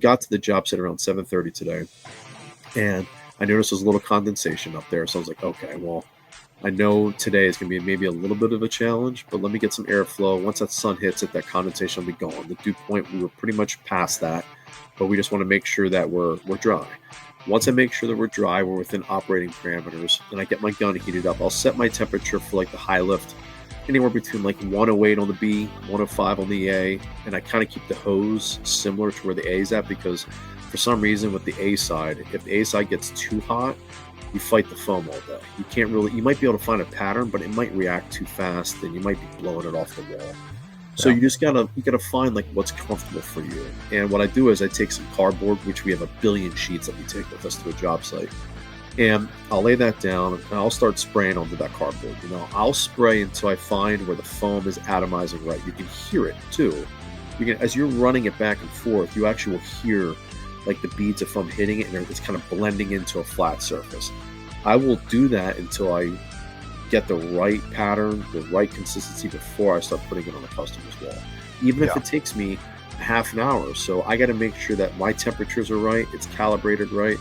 got to the job site around 7:30 today, and I noticed there's a little condensation up there. So I was like, okay, well, I know today is going to be maybe a little bit of a challenge, but let me get some airflow. Once that sun hits it, that condensation will be gone. The dew point, we were pretty much past that, but we just want to make sure that we're dry. Once I make sure that we're dry, we're within operating parameters, and I get my gun heated up. I'll set my temperature for like the high lift, anywhere between like 108 on the B, 105 on the A, and I kind of keep the hose similar to where the A is at, because for some reason with the A side, if the A side gets too hot, you fight the foam all day. You can't really, you might be able to find a pattern, but it might react too fast and you might be blowing it off the wall. So Yeah. you gotta find like what's comfortable for you. And what I do is I take some cardboard, which we have a billion sheets that we take with us to a job site, and I'll lay that down and I'll start spraying onto that cardboard. I'll spray until I find where the foam is atomizing right. You can hear it too. You can, as you're running it back and forth, you actually will hear like the beads of foam hitting it, and it's kind of blending into a flat surface. I will do that until I get the right pattern, the right consistency before I start putting it on the customer's wall. Even if Yeah. it takes me a half an hour. So I got to make sure that my temperatures are right, it's calibrated right,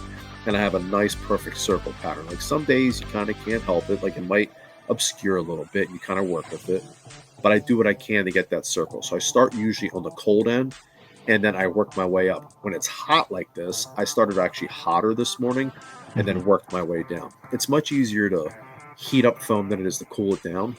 and I have a nice perfect circle pattern. Like some days you kind of can't help it, like it might obscure a little bit, and you kind of work with it. But I do what I can to get that circle. So I start usually on the cold end, and then I work my way up. When it's hot like this, I started actually hotter this morning and Mhm. then worked my way down. It's much easier to heat up foam than it is to cool it down.